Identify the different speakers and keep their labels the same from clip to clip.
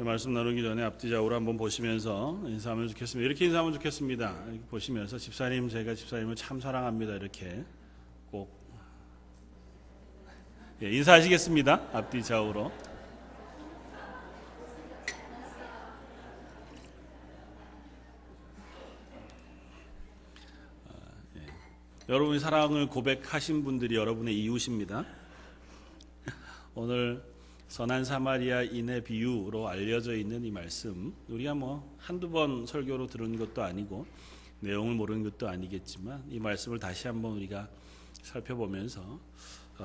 Speaker 1: 말씀 나누기 전에 앞뒤 좌우로 한번 보시면서 인사하면 좋겠습니다. 이렇게 인사하면 좋겠습니다. 이렇게 보시면서 집사님, 제가 집사님을 참 사랑합니다. 이렇게 꼭 인사하시겠습니다. 앞뒤 좌우로. 여러분이 사랑을 고백하신 분들이 여러분의 이웃입니다. 오늘 선한 사마리아인의 비유로 알려져 있는 이 말씀, 우리가 한두 번 설교로 들은 것도 아니고 내용을 모르는 것도 아니겠지만 이 말씀을 다시 한번 우리가 살펴보면서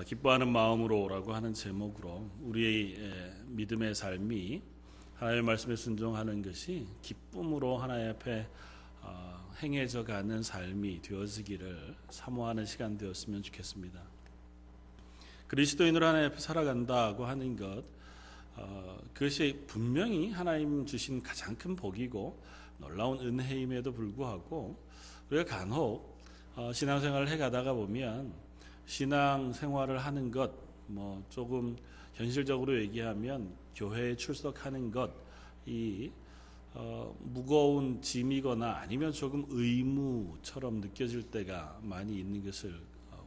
Speaker 1: 기뻐하는 마음으로라고 하는 제목으로 우리의 믿음의 삶이 하나님의 말씀에 순종하는 것이 기쁨으로 하나님 앞에 행해져 가는 삶이 되어지기를 사모하는 시간 되었으면 좋겠습니다. 그리스도인으로 하나님 앞에 살아간다고 하는 것, 그것이 분명히 하나님 주신 가장 큰 복이고 놀라운 은혜임에도 불구하고 우리가 간혹 신앙생활을 해가다가 보면 신앙생활을 하는 것, 조금 현실적으로 얘기하면 교회에 출석하는 것이 무거운 짐이거나 아니면 조금 의무처럼 느껴질 때가 많이 있는 것을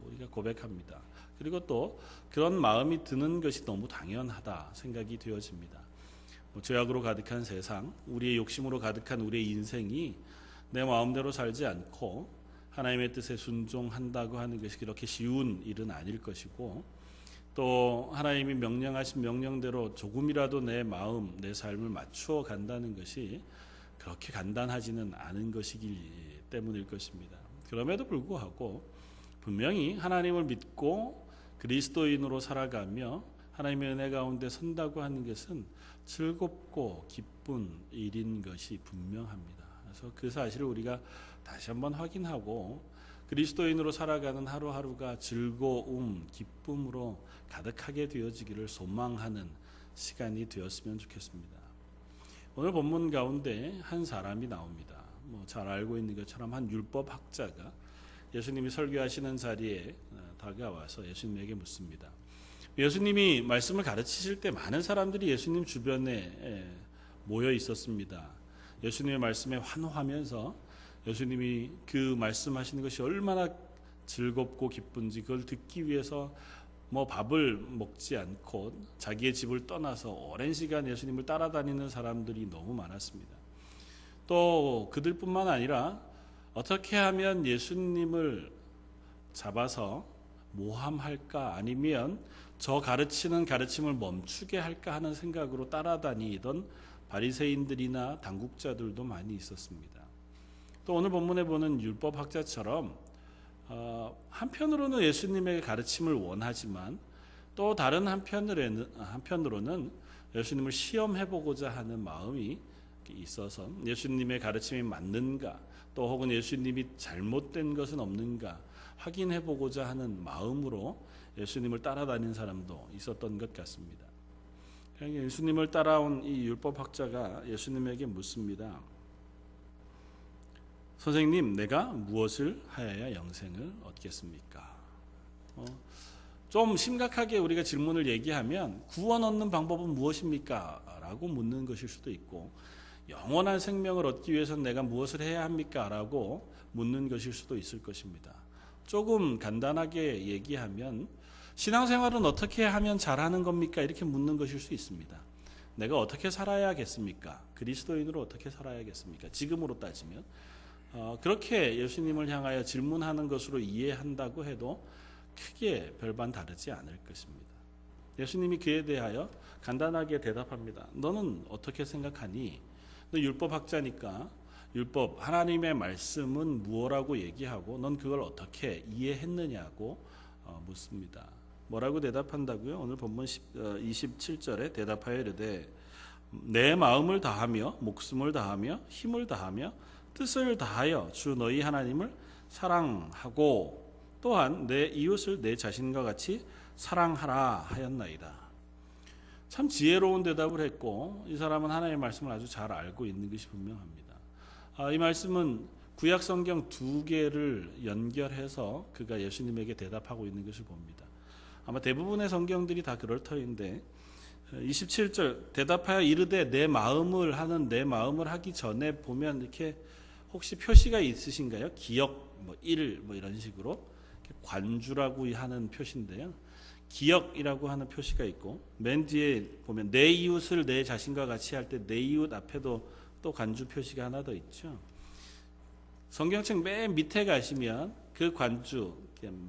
Speaker 1: 우리가 고백합니다. 그리고 또 그런 마음이 드는 것이 너무 당연하다 생각이 되어집니다. 죄악으로 가득한 세상, 우리의 욕심으로 가득한 우리의 인생이 내 마음대로 살지 않고 하나님의 뜻에 순종한다고 하는 것이 그렇게 쉬운 일은 아닐 것이고, 또 하나님이 명령하신 명령대로 조금이라도 내 마음, 내 삶을 맞추어 간다는 것이 그렇게 간단하지는 않은 것이기 때문일 것입니다. 그럼에도 불구하고 분명히 하나님을 믿고 그리스도인으로 살아가며 하나님의 은혜 가운데 선다고 하는 것은 즐겁고 기쁜 일인 것이 분명합니다. 그래서 그 사실을 우리가 다시 한번 확인하고 그리스도인으로 살아가는 하루하루가 즐거움, 기쁨으로 가득하게 되어지기를 소망하는 시간이 되었으면 좋겠습니다. 오늘 본문 가운데 한 사람이 나옵니다. 잘 알고 있는 것처럼 한 율법학자가 예수님이 설교하시는 자리에 다가와서 예수님에게 묻습니다. 예수님이 말씀을 가르치실 때 많은 사람들이 예수님 주변에 모여 있었습니다. 예수님의 말씀에 환호하면서 예수님이 그 말씀하시는 것이 얼마나 즐겁고 기쁜지 그걸 듣기 위해서 밥을 먹지 않고 자기의 집을 떠나서 오랜 시간 예수님을 따라다니는 사람들이 너무 많았습니다. 또 그들뿐만 아니라 어떻게 하면 예수님을 잡아서 모함할까, 아니면 저 가르치는 가르침을 멈추게 할까 하는 생각으로 따라다니던 바리새인들이나 당국자들도 많이 있었습니다. 또 오늘 본문에 보는 율법학자처럼 한편으로는 예수님의 가르침을 원하지만 또 다른 한편으로는 예수님을 시험해보고자 하는 마음이 있어서 예수님의 가르침이 맞는가, 또 혹은 예수님이 잘못된 것은 없는가 확인해보고자 하는 마음으로 예수님을 따라다닌 사람도 있었던 것 같습니다. 예수님을 따라온 이 율법학자가 예수님에게 묻습니다. 선생님, 내가 무엇을 하여야 영생을 얻겠습니까? 좀 심각하게 우리가 질문을 얘기하면 구원 얻는 방법은 무엇입니까? 라고 묻는 것일 수도 있고, 영원한 생명을 얻기 위해서는 내가 무엇을 해야 합니까? 라고 묻는 것일 수도 있을 것입니다. 조금 간단하게 얘기하면 신앙생활은 어떻게 하면 잘하는 겁니까? 이렇게 묻는 것일 수 있습니다. 내가 어떻게 살아야겠습니까? 그리스도인으로 어떻게 살아야겠습니까? 지금으로 따지면 그렇게 예수님을 향하여 질문하는 것으로 이해한다고 해도 크게 별반 다르지 않을 것입니다. 예수님이 그에 대하여 간단하게 대답합니다. 너는 어떻게 생각하니? 너 율법학자니까 율법, 하나님의 말씀은 무엇이라고 얘기하고 넌 그걸 어떻게 이해했느냐고 묻습니다. 뭐라고 대답한다고요? 오늘 본문 27절에 대답하여 이르되 내 마음을 다하며 목숨을 다하며 힘을 다하며 뜻을 다하여 주 너희 하나님을 사랑하고 또한 내 이웃을 내 자신과 같이 사랑하라 하였나이다. 참 지혜로운 대답을 했고 이 사람은 하나님의 말씀을 아주 잘 알고 있는 것이 분명합니다. 이 말씀은 구약 성경 두 개를 연결해서 그가 예수님에게 대답하고 있는 것을 봅니다. 아마 대부분의 성경들이 다 그럴 터인데 27절 대답하여 이르되 내 마음을 하는 내 마음을 하기 전에 보면 이렇게 혹시 표시가 있으신가요? 기역 뭐 일 뭐 이런 식으로 관주라고 하는 표시인데요. 기역이라고 하는 표시가 있고 맨 뒤에 보면 내 이웃을 내 자신과 같이 할 때 내 이웃 앞에도 또 관주 표시가 하나 더 있죠. 성경책 맨 밑에 가시면 그 관주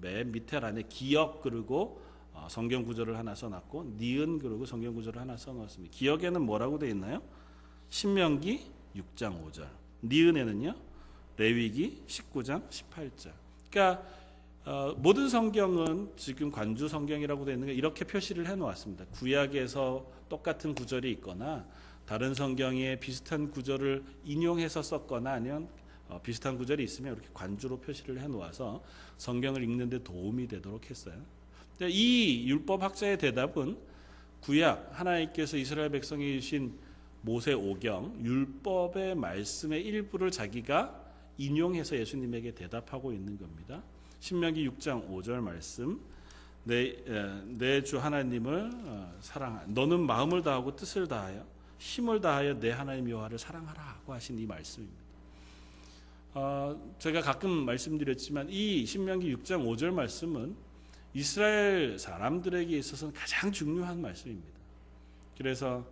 Speaker 1: 맨 밑에 안에 기역 그리고 성경 구절을 하나 써놨고 니은 그리고 성경 구절을 하나 써놓았습니다. 기역에는 뭐라고 되어 있나요? 신명기 6장 5절. 니은에는요 레위기 19장 18절. 그러니까 모든 성경은 지금 관주 성경이라고 되어 있는 게 이렇게 표시를 해놓았습니다. 구약에서 똑같은 구절이 있거나 다른 성경에 비슷한 구절을 인용해서 썼거나 아니면 비슷한 구절이 있으면 이렇게 관주로 표시를 해놓아서 성경을 읽는 데 도움이 되도록 했어요. 이 율법학자의 대답은 구약 하나님께서 이스라엘 백성에 주신 모세 오경 율법의 말씀의 일부를 자기가 인용해서 예수님에게 대답하고 있는 겁니다. 신명기 6장 5절 말씀 내 주 하나님을 사랑하 너는 마음을 다하고 뜻을 다하여 힘을 다하여 내 하나님 여호와를 사랑하라고 하신 이 말씀입니다. 제가 가끔 말씀드렸지만 이 신명기 6장 5절 말씀은 이스라엘 사람들에게 있어서는 가장 중요한 말씀입니다. 그래서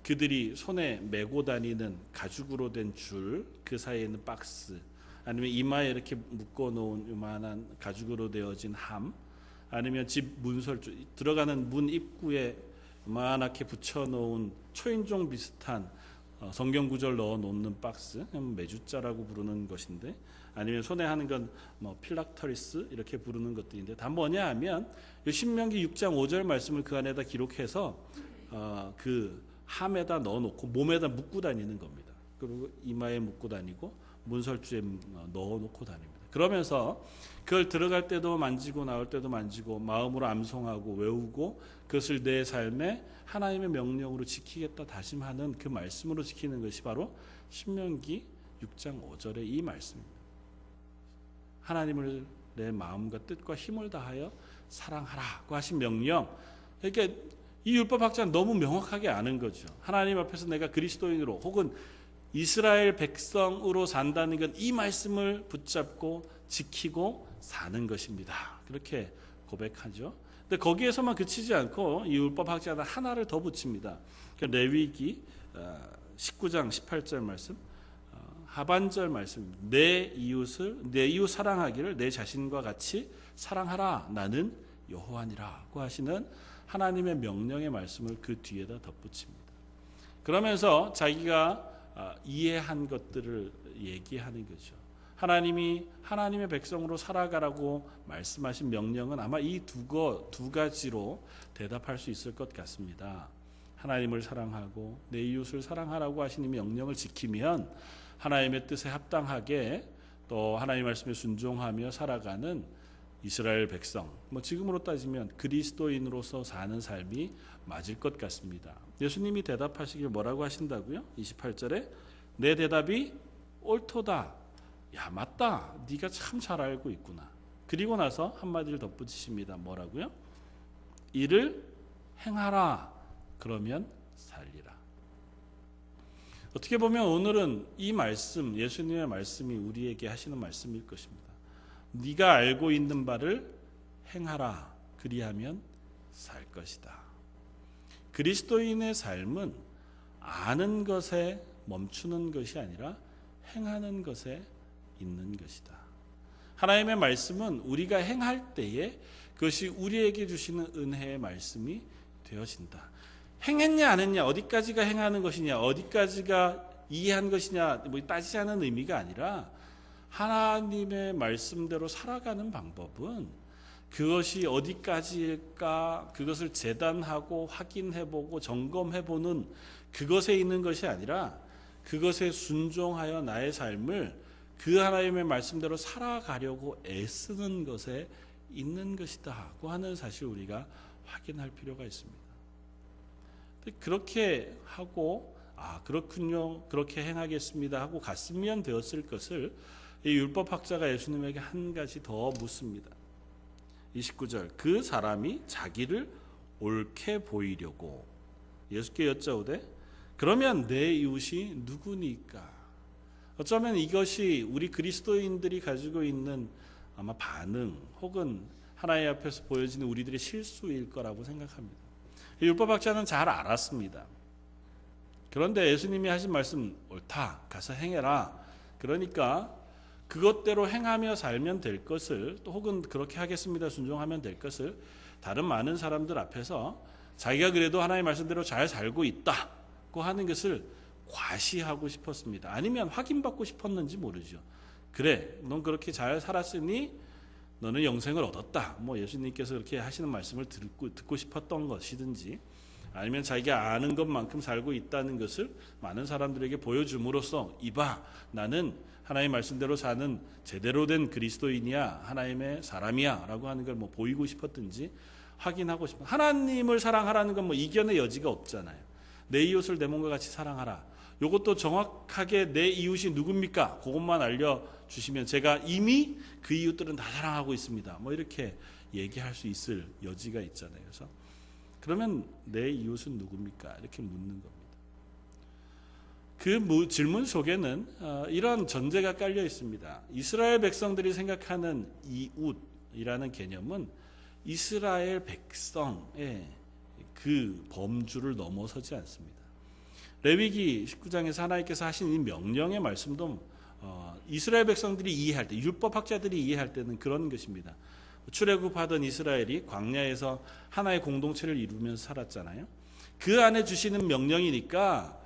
Speaker 1: 그들이 손에 메고 다니는 가죽으로 된 줄, 그 사이에 있는 박스, 아니면 이마에 이렇게 묶어 놓은 요만한 가죽으로 되어진 함, 아니면 집 문설주 들어가는 문 입구에 요만하게 붙여 놓은 초인종 비슷한 성경 구절 넣어 놓는 박스, 메주자라고 부르는 것인데, 아니면 손에 하는 건 필락터리스 이렇게 부르는 것들인데, 다 뭐냐 하면 신명기 6장 5절 말씀을 그 안에다 기록해서 그 함에다 넣어 놓고 몸에다 묶고 다니는 겁니다. 그리고 이마에 묶고 다니고 문설주에 넣어 놓고 다닙니다. 그러면서 그걸 들어갈 때도 만지고 나올 때도 만지고 마음으로 암송하고 외우고 그것을 내 삶에 하나님의 명령으로 지키겠다 다짐하는 그 말씀으로 지키는 것이 바로 신명기 6장 5절의 이 말씀입니다. 하나님을 내 마음과 뜻과 힘을 다하여 사랑하라고 하신 명령. 그러니까 이 율법학자는 너무 명확하게 아는 거죠. 하나님 앞에서 내가 그리스도인으로 혹은 이스라엘 백성으로 산다는 건 이 말씀을 붙잡고 지키고 사는 것입니다. 그렇게 고백하죠. 근데 거기에서만 그치지 않고 이 율법학자는 하나를 더 붙입니다. 레위기 19장 18절 말씀, 하반절 말씀, 내 이웃 사랑하기를 내 자신과 같이 사랑하라 나는 여호와니라고 하시는 하나님의 명령의 말씀을 그 뒤에다 덧붙입니다. 그러면서 자기가 이해한 것들을 얘기하는 거죠. 하나님이 하나님의 백성으로 살아가라고 말씀하신 명령은 아마 이 두 가지로 대답할 수 있을 것 같습니다. 하나님을 사랑하고 내 이웃을 사랑하라고 하신 이 명령을 지키면 하나님의 뜻에 합당하게 또 하나님의 말씀에 순종하며 살아가는 이스라엘 백성, 지금으로 따지면 그리스도인으로서 사는 삶이 맞을 것 같습니다. 예수님이 대답하시길 뭐라고 하신다고요? 28절에 내 대답이 옳도다. 야, 맞다. 네가 참 잘 알고 있구나. 그리고 나서 한마디를 덧붙이십니다. 뭐라고요? 이를 행하라. 그러면 살리라. 어떻게 보면 오늘은 이 말씀, 예수님의 말씀이 우리에게 하시는 말씀일 것입니다. 네가 알고 있는 바를 행하라. 그리하면 살 것이다. 그리스도인의 삶은 아는 것에 멈추는 것이 아니라 행하는 것에 있는 것이다. 하나님의 말씀은 우리가 행할 때에 그것이 우리에게 주시는 은혜의 말씀이 되어진다. 행했냐 안 했냐, 어디까지가 행하는 것이냐, 어디까지가 이해한 것이냐 따지자는 의미가 아니라 하나님의 말씀대로 살아가는 방법은 그것이 어디까지일까 그것을 재단하고 확인해보고 점검해보는 그것에 있는 것이 아니라 그것에 순종하여 나의 삶을 그 하나님의 말씀대로 살아가려고 애쓰는 것에 있는 것이다고 하는 사실 우리가 확인할 필요가 있습니다. 그렇게 하고 그렇군요, 그렇게 행하겠습니다 하고 갔으면 되었을 것을 이 율법학자가 예수님에게 한 가지 더 묻습니다. 29절 그 사람이 자기를 옳게 보이려고 예수께 여짜오되 그러면 내 이웃이 누구니까? 어쩌면 이것이 우리 그리스도인들이 가지고 있는 아마 반응 혹은 하나님 앞에서 보여지는 우리들의 실수일 거라고 생각합니다. 율법학자는 잘 알았습니다. 그런데 예수님이 하신 말씀 옳다. 가서 행해라. 그러니까 그것대로 행하며 살면 될 것을 또 혹은 그렇게 하겠습니다. 순종하면 될 것을 다른 많은 사람들 앞에서 자기가 그래도 하나님의 말씀대로 잘 살고 있다고 하는 것을 과시하고 싶었습니다. 아니면 확인받고 싶었는지 모르죠. 그래, 넌 그렇게 잘 살았으니 너는 영생을 얻었다. 예수님께서 그렇게 하시는 말씀을 듣고 싶었던 것이든지 아니면 자기가 아는 것만큼 살고 있다는 것을 많은 사람들에게 보여줌으로써 이봐, 나는 하나님의 말씀대로 사는 제대로 된 그리스도인이야, 하나님의 사람이야 라고 하는 걸 보이고 싶었든지 확인하고 싶은, 하나님을 사랑하라는 건 이견의 여지가 없잖아요. 내 이웃을 내 몸과 같이 사랑하라. 이것도 정확하게 내 이웃이 누굽니까? 그것만 알려주시면 제가 이미 그 이웃들은 다 사랑하고 있습니다. 이렇게 얘기할 수 있을 여지가 있잖아요. 그래서 그러면 내 이웃은 누굽니까? 이렇게 묻는 겁니다. 그 질문 속에는 이런 전제가 깔려 있습니다. 이스라엘 백성들이 생각하는 이웃이라는 개념은 이스라엘 백성의 그 범주를 넘어서지 않습니다. 레위기 19장에서 하나님께서 하신 이 명령의 말씀도 이스라엘 백성들이 이해할 때, 율법학자들이 이해할 때는 그런 것입니다. 출애굽하던 이스라엘이 광야에서 하나의 공동체를 이루면서 살았잖아요. 그 안에 주시는 명령이니까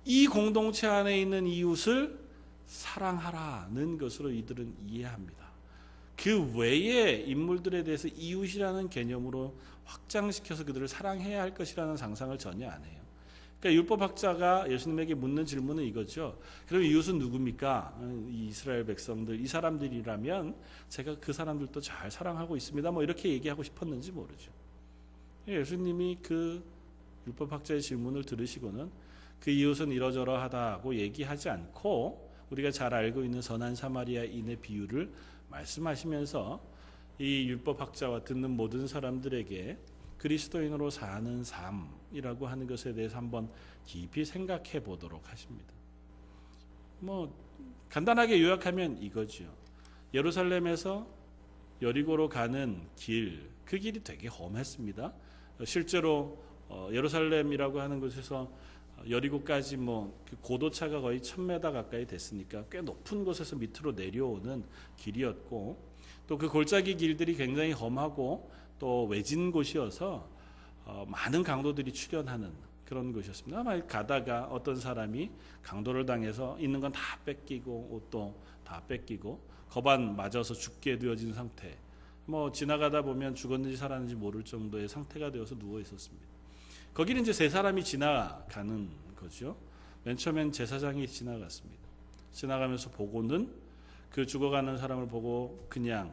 Speaker 1: 이 공동체 안에 있는 이웃을 사랑하라는 것으로 이들은 이해합니다. 그 외의 인물들에 대해서 이웃이라는 개념으로 확장시켜서 그들을 사랑해야 할 것이라는 상상을 전혀 안 해요. 그러니까 율법학자가 예수님에게 묻는 질문은 이거죠. 그럼 이웃은 누굽니까? 이 이스라엘 백성들, 이 사람들이라면 제가 그 사람들도 잘 사랑하고 있습니다. 이렇게 얘기하고 싶었는지 모르죠. 예수님이 그 율법학자의 질문을 들으시고는 그 이웃은 이러저러하다고 얘기하지 않고 우리가 잘 알고 있는 선한 사마리아인의 비유를 말씀하시면서 이 율법학자와 듣는 모든 사람들에게 그리스도인으로 사는 삶이라고 하는 것에 대해서 한번 깊이 생각해 보도록 하십니다. 간단하게 요약하면 이거죠. 예루살렘에서 여리고로 가는 길, 그 길이 되게 험했습니다. 실제로 예루살렘이라고 하는 곳에서 여리고까지 고도차가 거의 1000m 가까이 됐으니까 꽤 높은 곳에서 밑으로 내려오는 길이었고, 또 그 골짜기 길들이 굉장히 험하고 또 외진 곳이어서 많은 강도들이 출현하는 그런 곳이었습니다. 아마 가다가 어떤 사람이 강도를 당해서 있는 건 다 뺏기고 옷도 다 뺏기고 거반 맞아서 죽게 되어진 상태, 지나가다 보면 죽었는지 살았는지 모를 정도의 상태가 되어서 누워 있었습니다. 거기는 이제 세 사람이 지나가는 거죠. 맨 처음엔 제사장이 지나갔습니다. 지나가면서 보고는 그 죽어가는 사람을 보고 그냥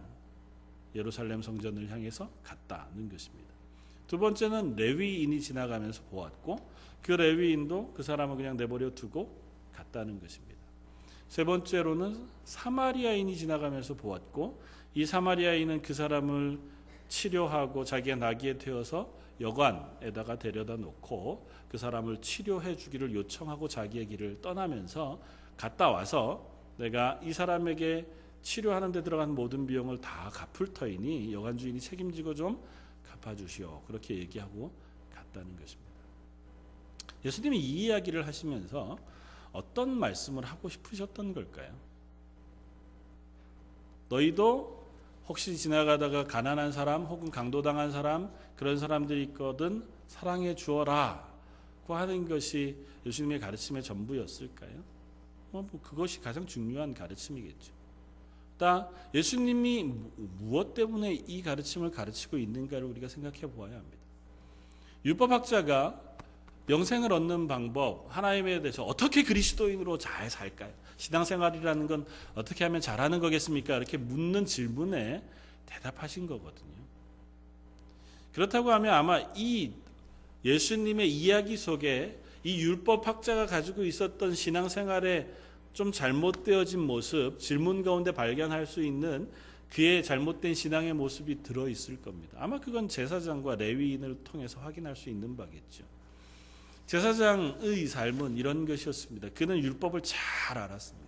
Speaker 1: 예루살렘 성전을 향해서 갔다는 것입니다. 두 번째는 레위인이 지나가면서 보았고 그 레위인도 그 사람을 그냥 내버려 두고 갔다는 것입니다. 세 번째로는 사마리아인이 지나가면서 보았고 이 사마리아인은 그 사람을 치료하고 자기가 나귀에 태워서 여관에다가 데려다 놓고 그 사람을 치료해 주기를 요청하고 자기의 길을 떠나면서 갔다 와서 내가 이 사람에게 치료하는 데 들어간 모든 비용을 다 갚을 터이니 여관 주인이 책임지고 좀 갚아주시오. 그렇게 얘기하고 갔다는 것입니다. 예수님이 이 이야기를 하시면서 어떤 말씀을 하고 싶으셨던 걸까요? 너희도 혹시 지나가다가 가난한 사람 혹은 강도당한 사람 그런 사람들이 있거든 사랑해 주어라 고 하는 것이 예수님의 가르침의 전부였을까요? 그것이 가장 중요한 가르침이겠죠. 예수님이 무엇 때문에 이 가르침을 가르치고 있는가를 우리가 생각해 보아야 합니다. 율법학자가 영생을 얻는 방법, 하나님에 대해서 어떻게 그리스도인으로 잘 살까요? 신앙생활이라는 건 어떻게 하면 잘하는 거겠습니까? 이렇게 묻는 질문에 대답하신 거거든요. 그렇다고 하면 아마 이 예수님의 이야기 속에 이 율법학자가 가지고 있었던 신앙생활의 좀 잘못되어진 모습, 질문 가운데 발견할 수 있는 그의 잘못된 신앙의 모습이 들어있을 겁니다. 아마 그건 제사장과 레위인을 통해서 확인할 수 있는 바겠죠. 제사장의 삶은 이런 것이었습니다. 그는 율법을 잘 알았습니다.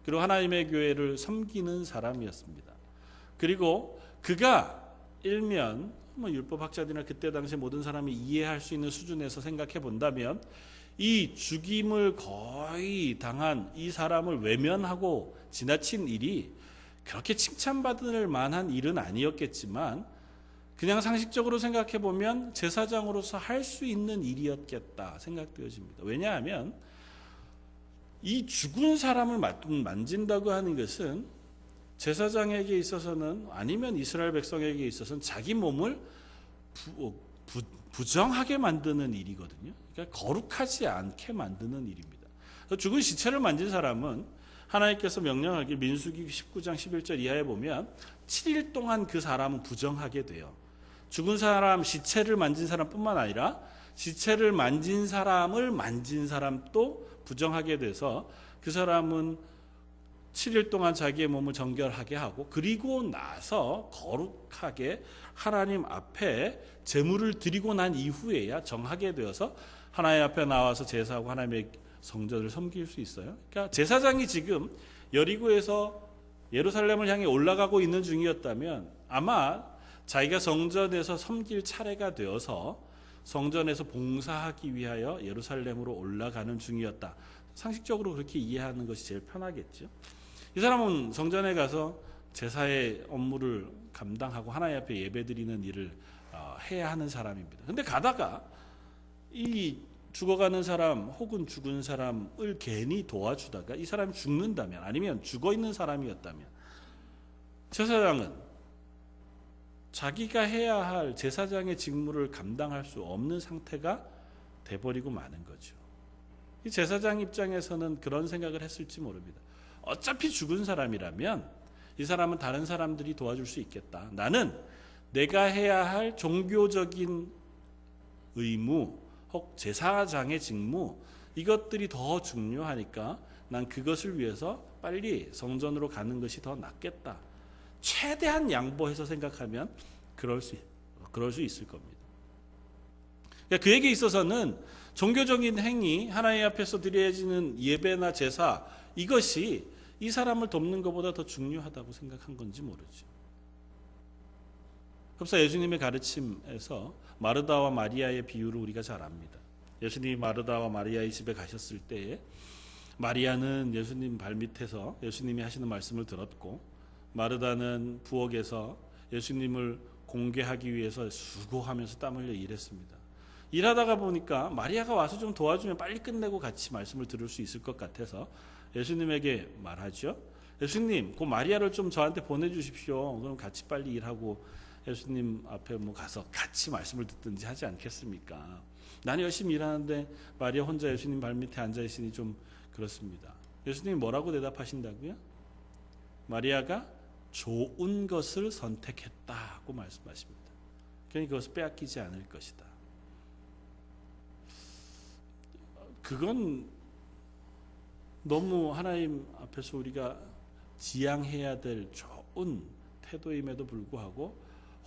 Speaker 1: 그리고 하나님의 교회를 섬기는 사람이었습니다. 그리고 그가 일면 율법학자들이나 그때 당시 모든 사람이 이해할 수 있는 수준에서 생각해 본다면 이 죽임을 거의 당한 이 사람을 외면하고 지나친 일이 그렇게 칭찬받을 만한 일은 아니었겠지만 그냥 상식적으로 생각해 보면 제사장으로서 할 수 있는 일이었겠다 생각되어집니다. 왜냐하면 이 죽은 사람을 만진다고 하는 것은 제사장에게 있어서는 아니면 이스라엘 백성에게 있어서는 자기 몸을 부정하게 만드는 일이거든요. 그러니까 거룩하지 않게 만드는 일입니다. 죽은 시체를 만진 사람은 하나님께서 명령하길 민수기 19장 11절 이하에 보면 7일 동안 그 사람은 부정하게 돼요. 죽은 사람 시체를 만진 사람뿐만 아니라 시체를 만진 사람을 만진 사람도 부정하게 돼서 그 사람은 7일 동안 자기의 몸을 정결하게 하고 그리고 나서 거룩하게 하나님 앞에 제물을 드리고 난 이후에야 정하게 되어서 하나님 앞에 나와서 제사하고 하나님의 성전을 섬길 수 있어요. 그러니까 제사장이 지금 여리고에서 예루살렘을 향해 올라가고 있는 중이었다면 아마 자기가 성전에서 섬길 차례가 되어서 성전에서 봉사하기 위하여 예루살렘으로 올라가는 중이었다. 상식적으로 그렇게 이해하는 것이 제일 편하겠죠. 이 사람은 성전에 가서 제사의 업무를 감당하고 하나님 앞에 예배드리는 일을 해야 하는 사람입니다. 근데 가다가 이 죽어가는 사람 혹은 죽은 사람을 괜히 도와주다가 이 사람이 죽는다면 아니면 죽어있는 사람이었다면 제사장은 자기가 해야 할 제사장의 직무를 감당할 수 없는 상태가 돼버리고 마는 거죠. 이 제사장 입장에서는 그런 생각을 했을지 모릅니다. 어차피 죽은 사람이라면 이 사람은 다른 사람들이 도와줄 수 있겠다. 나는 내가 해야 할 종교적인 의무 혹 제사장의 직무 이것들이 더 중요하니까 난 그것을 위해서 빨리 성전으로 가는 것이 더 낫겠다. 최대한 양보해서 생각하면 그럴 수 있을 겁니다. 그러니까 그에게 있어서는 종교적인 행위, 하나님 앞에서 드려지는 예배나 제사 이것이 이 사람을 돕는 것보다 더 중요하다고 생각한 건지 모르죠. 흡사 예수님의 가르침에서 마르다와 마리아의 비유를 우리가 잘 압니다. 예수님이 마르다와 마리아의 집에 가셨을 때에 마리아는 예수님 발밑에서 예수님이 하시는 말씀을 들었고 마르다는 부엌에서 예수님을 공개하기 위해서 수고하면서 땀 흘려 일했습니다. 일하다가 보니까 마리아가 와서 좀 도와주면 빨리 끝내고 같이 말씀을 들을 수 있을 것 같아서 예수님에게 말하죠. 예수님, 그 마리아를 좀 저한테 보내주십시오. 그럼 같이 빨리 일하고 예수님 앞에 가서 같이 말씀을 듣든지 하지 않겠습니까? 나는 열심히 일하는데 마리아 혼자 예수님 발밑에 앉아 있으니 좀 그렇습니다. 예수님이 뭐라고 대답하신다고요? 마리아가 좋은 것을 선택했다고 말씀하십니다. 그러니까 그것을 빼앗기지 않을 것이다. 그건 너무 하나님 앞에서 우리가 지향해야 될 좋은 태도임에도 불구하고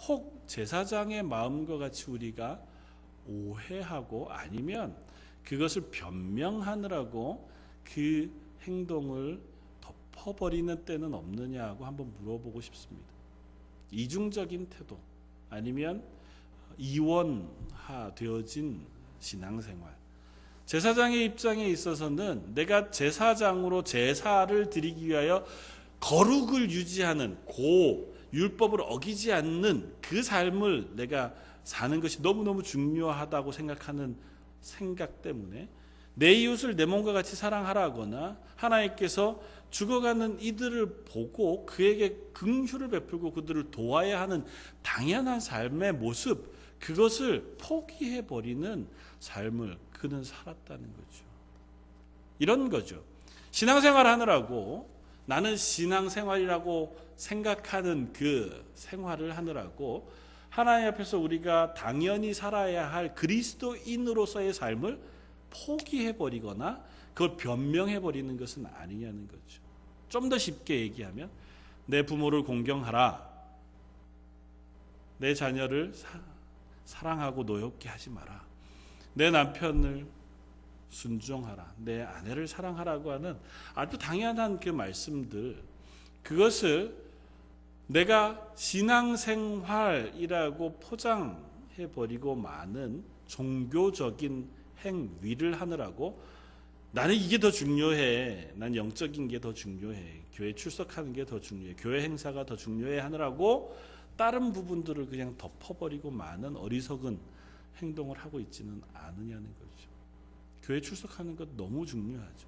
Speaker 1: 혹 제사장의 마음과 같이 우리가 오해하고 아니면 그것을 변명하느라고 그 행동을 덮어버리는 때는 없느냐고 한번 물어보고 싶습니다. 이중적인 태도 아니면 이원화되어진 신앙생활. 제사장의 입장에 있어서는 내가 제사장으로 제사를 드리기 위하여 거룩을 유지하는 율법을 어기지 않는 그 삶을 내가 사는 것이 너무너무 중요하다고 생각하는 생각 때문에 내 이웃을 내 몸과 같이 사랑하라거나 하나님께서 죽어가는 이들을 보고 그에게 긍휼을 베풀고 그들을 도와야 하는 당연한 삶의 모습 그것을 포기해버리는 삶을 그는 살았다는 거죠. 이런 거죠. 신앙생활 하느라고 나는 신앙생활이라고 생각하는 그 생활을 하느라고 하나님 앞에서 우리가 당연히 살아야 할 그리스도인으로서의 삶을 포기해버리거나 그걸 변명해버리는 것은 아니냐는 거죠. 좀 더 쉽게 얘기하면 내 부모를 공경하라. 내 자녀를 사랑하고 노엽게 하지 마라. 내 남편을 순종하라. 내 아내를 사랑하라고 하는 아주 당연한 그 말씀들, 그것을 내가 신앙생활이라고 포장해버리고 많은 종교적인 행위를 하느라고 나는 이게 더 중요해. 난 영적인 게 더 중요해. 교회 출석하는 게 더 중요해. 교회 행사가 더 중요해 하느라고 다른 부분들을 그냥 덮어버리고 많은 어리석은 행동을 하고 있지는 않으냐는 거죠. 교회 출석하는 것 너무 중요하죠.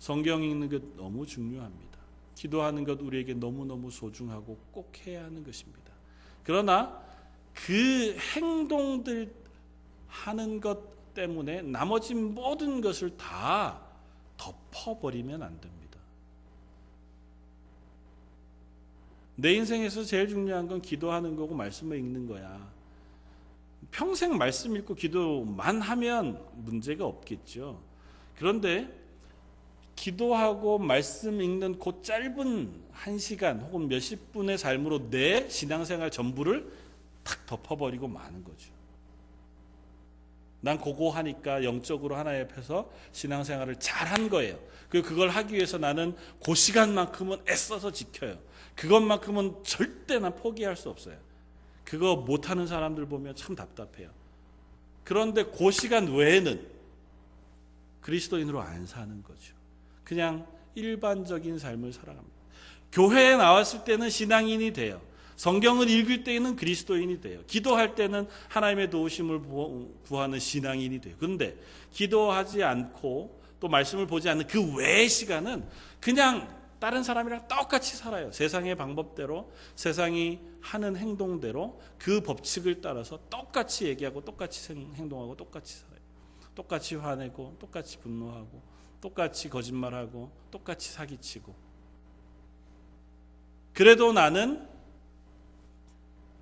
Speaker 1: 성경 읽는 것 너무 중요합니다. 기도하는 것 우리에게 너무너무 소중하고 꼭 해야 하는 것입니다. 그러나 그 행동들 하는 것 때문에 나머지 모든 것을 다 덮어버리면 안 됩니다. 내 인생에서 제일 중요한 건 기도하는 거고 말씀을 읽는 거야. 평생 말씀 읽고 기도만 하면 문제가 없겠죠. 그런데 기도하고 말씀 읽는 그 짧은 1시간 혹은 몇십 분의 삶으로 내 신앙생활 전부를 탁 덮어버리고 마는 거죠. 난 그거 하니까 영적으로 하나님 앞에서 신앙생활을 잘한 거예요. 그걸 하기 위해서 나는 그 시간만큼은 애써서 지켜요. 그것만큼은 절대 난 포기할 수 없어요. 그거 못하는 사람들 보면 참 답답해요. 그런데 그 시간 외에는 그리스도인으로 안 사는 거죠. 그냥 일반적인 삶을 살아갑니다. 교회에 나왔을 때는 신앙인이 돼요. 성경을 읽을 때에는 그리스도인이 돼요. 기도할 때는 하나님의 도우심을 구하는 신앙인이 돼요. 그런데 기도하지 않고 또 말씀을 보지 않는 그 외의 시간은 그냥 다른 사람이랑 똑같이 살아요. 세상의 방법대로, 세상이 하는 행동대로 그 법칙을 따라서 똑같이 얘기하고 똑같이 행동하고 똑같이 살아요. 똑같이 화내고 똑같이 분노하고 똑같이 거짓말하고 똑같이 사기치고. 그래도 나는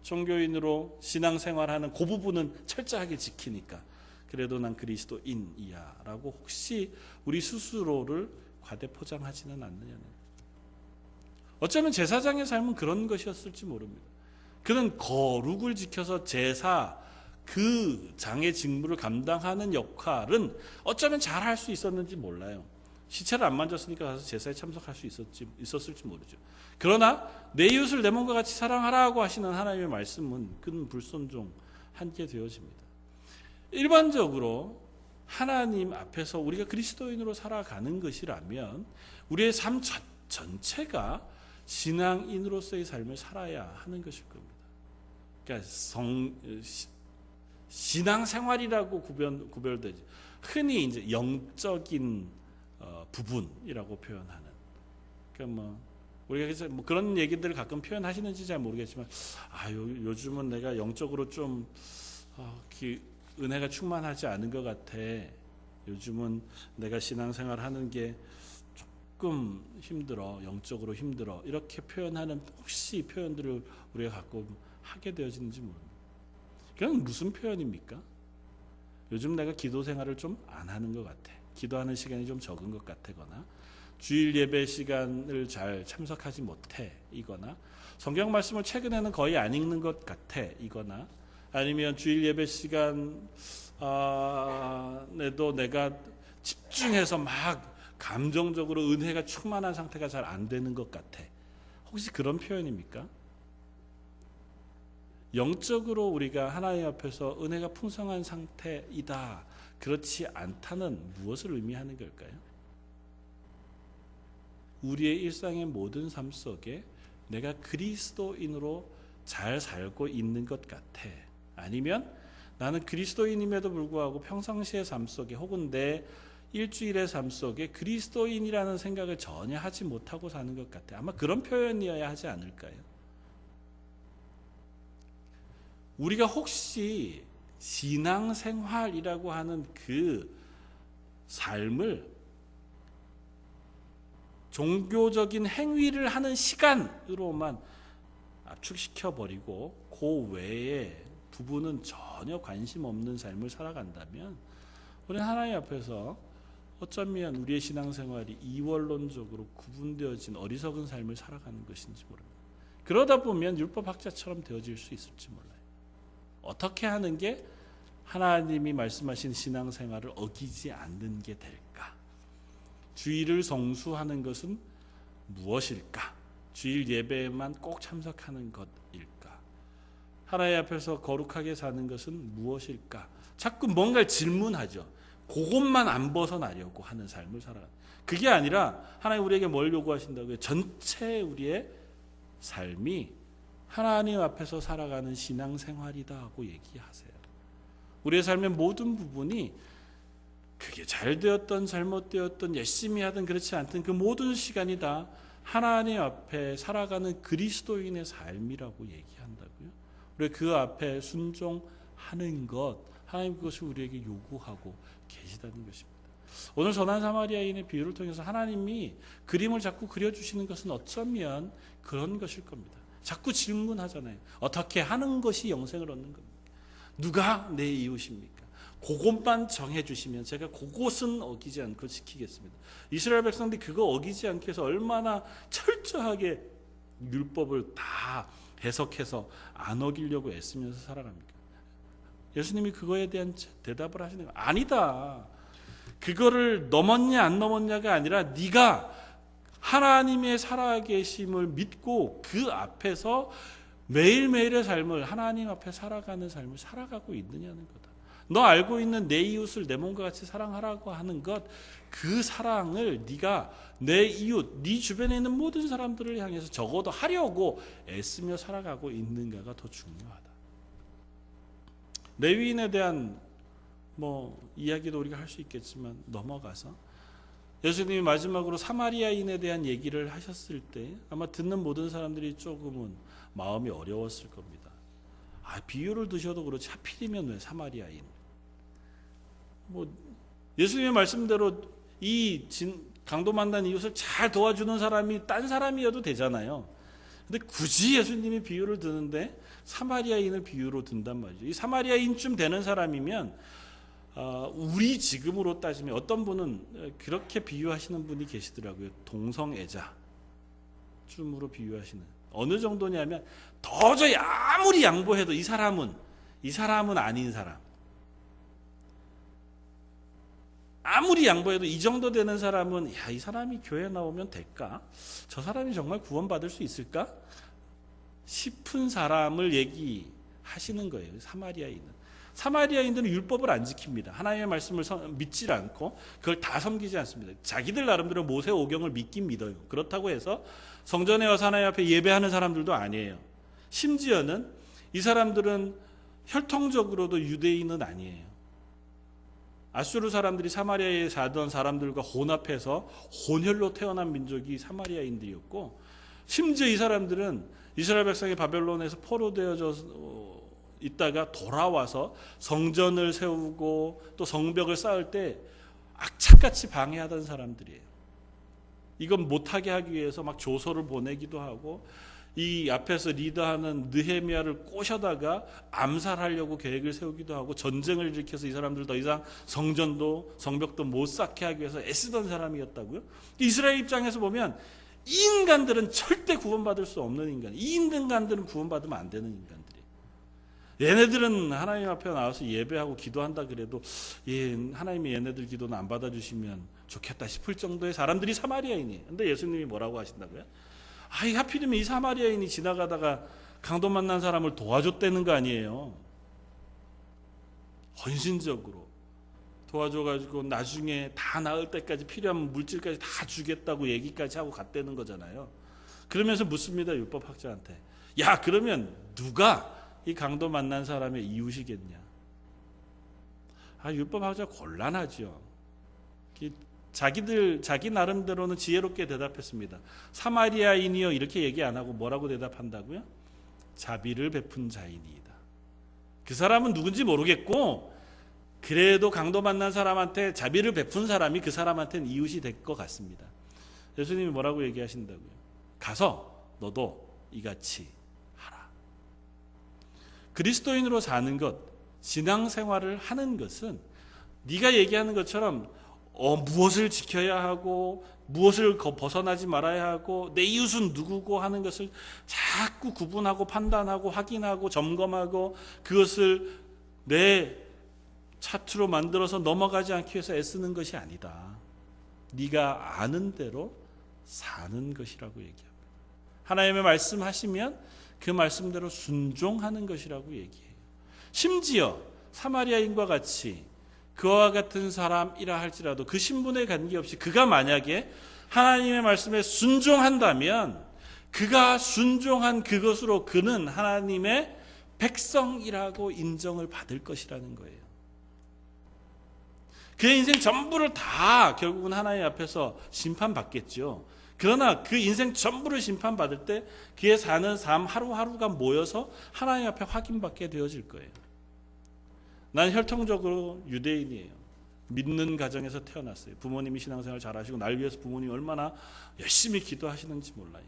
Speaker 1: 종교인으로 신앙생활하는 그 부분은 철저하게 지키니까 그래도 난 그리스도인이야 라고 혹시 우리 스스로를 과대포장하지는 않느냐는 거죠. 어쩌면 제사장의 삶은 그런 것이었을지 모릅니다. 그는 거룩을 지켜서 제사 그 장의 직무를 감당하는 역할은 어쩌면 잘할 수 있었는지 몰라요. 시체를 안 만졌으니까 가서 제사에 참석할 수 있었을지 모르죠. 그러나 내 이웃을 내 몸과 같이 사랑하라고 하시는 하나님의 말씀은 그는 불순종하게 되어집니다. 일반적으로 하나님 앞에서 우리가 그리스도인으로 살아가는 것이라면 우리의 삶 전체가 신앙인으로서의 삶을 살아야 하는 것일 겁니다. 그러니까 신앙생활이라고 구별되지. 흔히 이제 영적인 부분이라고 표현하는. 그러니까 우리가 그래서 그런 얘기들을 가끔 표현하시는지 잘 모르겠지만, 요즘은 내가 영적으로 좀 은혜가 충만하지 않은 것 같아. 요즘은 내가 신앙생활하는 게 조금 힘들어, 영적으로 힘들어. 이렇게 표현하는 혹시 표현들을 우리가 가끔 하게 되어지는지 모릅니다. 그건 무슨 표현입니까? 요즘 내가 기도 생활을 좀 안 하는 것 같아. 기도하는 시간이 좀 적은 것 같거나 주일 예배 시간을 잘 참석하지 못해 이거나 성경 말씀을 최근에는 거의 안 읽는 것 같아 이거나 아니면 주일 예배 시간에도 내가 집중해서 막 감정적으로 은혜가 충만한 상태가 잘 안 되는 것 같아. 혹시 그런 표현입니까? 영적으로 우리가 하나님 앞에서 은혜가 풍성한 상태이다. 그렇지 않다는 무엇을 의미하는 걸까요? 우리의 일상의 모든 삶 속에 내가 그리스도인으로 잘 살고 있는 것 같아. 아니면 나는 그리스도인임에도 불구하고 평상시의 삶 속에 혹은 내 일주일의 삶 속에 그리스도인이라는 생각을 전혀 하지 못하고 사는 것 같아. 아마 그런 표현이어야 하지 않을까요? 우리가 혹시 신앙생활이라고 하는 그 삶을 종교적인 행위를 하는 시간으로만 압축시켜버리고 그 외의 부분은 전혀 관심 없는 삶을 살아간다면 우리는 하나님 앞에서 어쩌면 우리의 신앙생활이 이원론적으로 구분되어진 어리석은 삶을 살아가는 것인지 모릅니다. 그러다 보면 율법학자처럼 되어질 수 있을지 몰라요. 어떻게 하는 게 하나님이 말씀하신 신앙생활을 어기지 않는 게 될까? 주일을 성수하는 것은 무엇일까? 주일 예배에만 꼭 참석하는 것일까? 하나님 앞에서 거룩하게 사는 것은 무엇일까? 자꾸 뭔가를 질문하죠. 그것만 안 벗어나려고 하는 삶을 살아가는. 그게 아니라 하나님 우리에게 뭘 요구하신다고요? 전체 우리의 삶이 하나님 앞에서 살아가는 신앙생활이다 하고 얘기하세요. 우리의 삶의 모든 부분이 그게 잘 되었던 잘못되었던 열심히 하든 그렇지 않든 그 모든 시간이 다 하나님 앞에 살아가는 그리스도인의 삶이라고 얘기한다고요. 우리 그 앞에 순종하는 것, 하나님 그것을 우리에게 요구하고 계시다는 것입니다. 오늘 선한 사마리아인의 비유를 통해서 하나님이 그림을 자꾸 그려주시는 것은 어쩌면 그런 것일 겁니다. 자꾸 질문하잖아요. 어떻게 하는 것이 영생을 얻는 겁니까? 누가 내 이웃입니까? 그것만 정해주시면 제가 그것은 어기지 않고 지키겠습니다. 이스라엘 백성들이 그거 어기지 않기 위해서 얼마나 철저하게 율법을 다 해석해서 안 어기려고 애쓰면서 살아갑니까? 예수님이 그거에 대한 대답을 하시는 거예요. 아니다. 그거를 넘었냐 안 넘었냐가 아니라 네가 하나님의 살아계심을 믿고 그 앞에서 매일매일의 삶을 하나님 앞에 살아가는 삶을 살아가고 있느냐는 거다. 너 알고 있는 내 이웃을 내 몸과 같이 사랑하라고 하는 것, 그 사랑을 네가 내 이웃, 네 주변에 있는 모든 사람들을 향해서 적어도 하려고 애쓰며 살아가고 있는가가 더 중요하다. 레위인에 대한 이야기도 우리가 할 수 있겠지만 넘어가서 예수님이 마지막으로 사마리아인에 대한 얘기를 하셨을 때 아마 듣는 모든 사람들이 조금은 마음이 어려웠을 겁니다. 비유를 드셔도 그렇지 하필이면 왜 사마리아인? 예수님의 말씀대로 이 강도 만난 이웃을 잘 도와주는 사람이 딴 사람이어도 되잖아요. 근데 굳이 예수님이 비유를 드는데 사마리아인을 비유로 든단 말이죠. 이 사마리아인쯤 되는 사람이면 우리 지금으로 따지면 어떤 분은 그렇게 비유하시는 분이 계시더라고요. 동성애자 쯤으로 비유하시는. 어느 정도냐면 도저히 아무리 양보해도 이 사람은 아닌 사람. 아무리 양보해도 이 정도 되는 사람은 이 사람이 교회 나오면 될까? 저 사람이 정말 구원받을 수 있을까? 싶은 사람을 얘기하시는 거예요. 사마리아인들은 율법을 안 지킵니다. 하나님의 말씀을 믿지 않고 그걸 다 섬기지 않습니다. 자기들 나름대로 모세 오경을 믿긴 믿어요. 그렇다고 해서 성전에 와서 하나님 앞에 예배하는 사람들도 아니에요. 심지어는 이 사람들은 혈통적으로도 유대인은 아니에요. 아수르 사람들이 사마리아에 살던 사람들과 혼합해서 혼혈로 태어난 민족이 사마리아인들이었고, 심지어 이 사람들은 이스라엘 백성이 바벨론에서 포로되어져 있다가 돌아와서 성전을 세우고 또 성벽을 쌓을 때 악착같이 방해하던 사람들이에요. 이건 못하게 하기 위해서 막 조서를 보내기도 하고, 이 앞에서 리더하는 느헤미야를 꼬셔다가 암살하려고 계획을 세우기도 하고, 전쟁을 일으켜서 이 사람들 더 이상 성전도 성벽도 못 쌓게 하기 위해서 애쓰던 사람이었다고요. 이스라엘 입장에서 보면 이 인간들은 절대 구원받을 수 없는 인간, 이 인간들은 구원받으면 안 되는 인간들이에요. 얘네들은 하나님 앞에 나와서 예배하고 기도한다 그래도 하나님이 얘네들 기도는 안 받아주시면 좋겠다 싶을 정도의 사람들이 사마리아인이에요. 근데 예수님이 뭐라고 하신다고요? 하필이면 이 사마리아인이 지나가다가 강도 만난 사람을 도와줬다는 거 아니에요. 헌신적으로 도와줘가지고 나중에 다 나을 때까지 필요한 물질까지 다 주겠다고 얘기까지 하고 갔다는 거잖아요. 그러면서 묻습니다, 율법학자한테. 그러면 누가 이 강도 만난 사람의 이웃이겠냐? 율법학자 곤란하죠. 자기 나름대로는 지혜롭게 대답했습니다. 사마리아인이요, 이렇게 얘기 안 하고 뭐라고 대답한다고요? 자비를 베푼 자이니이다. 그 사람은 누군지 모르겠고 그래도 강도 만난 사람한테 자비를 베푼 사람이 그 사람한테는 이웃이 될 것 같습니다. 예수님이 뭐라고 얘기하신다고요? 가서 너도 이같이 하라. 그리스도인으로 사는 것, 신앙생활을 하는 것은 네가 얘기하는 것처럼 무엇을 지켜야 하고 무엇을 벗어나지 말아야 하고 내 이웃은 누구고 하는 것을 자꾸 구분하고 판단하고 확인하고 점검하고 그것을 내 차트로 만들어서 넘어가지 않기 위해서 애쓰는 것이 아니다. 네가 아는 대로 사는 것이라고 얘기합니다. 하나님의 말씀하시면 그 말씀대로 순종하는 것이라고 얘기해요. 심지어 사마리아인과 같이 그와 같은 사람이라 할지라도 그 신분에 관계없이 그가 만약에 하나님의 말씀에 순종한다면 그가 순종한 그것으로 그는 하나님의 백성이라고 인정을 받을 것이라는 거예요. 그의 인생 전부를 다 결국은 하나님 앞에서 심판받겠죠. 그러나 그 인생 전부를 심판받을 때 그의 사는 삶 하루하루가 모여서 하나님 앞에 확인받게 되어질 거예요. 난 혈통적으로 유대인이에요. 믿는 가정에서 태어났어요. 부모님이 신앙생활 잘하시고 날 위해서 부모님이 얼마나 열심히 기도하시는지 몰라요.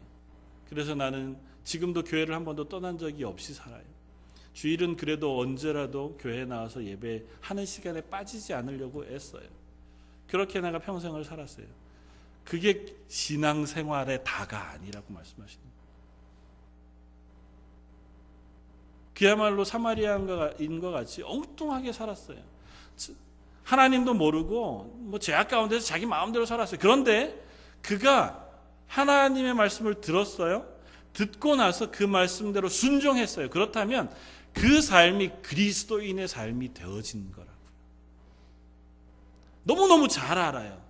Speaker 1: 그래서 나는 지금도 교회를 한 번도 떠난 적이 없이 살아요. 주일은 그래도 언제라도 교회에 나와서 예배하는 시간에 빠지지 않으려고 애써요. 그렇게 내가 평생을 살았어요. 그게 신앙생활의 다가 아니라고 말씀하시는 거예요. 그야말로 사마리아인과 같이 엉뚱하게 살았어요. 하나님도 모르고 죄악 가운데서 자기 마음대로 살았어요. 그런데 그가 하나님의 말씀을 들었어요. 듣고 나서 그 말씀대로 순종했어요. 그렇다면 그 삶이 그리스도인의 삶이 되어진 거라고요. 너무너무 잘 알아요.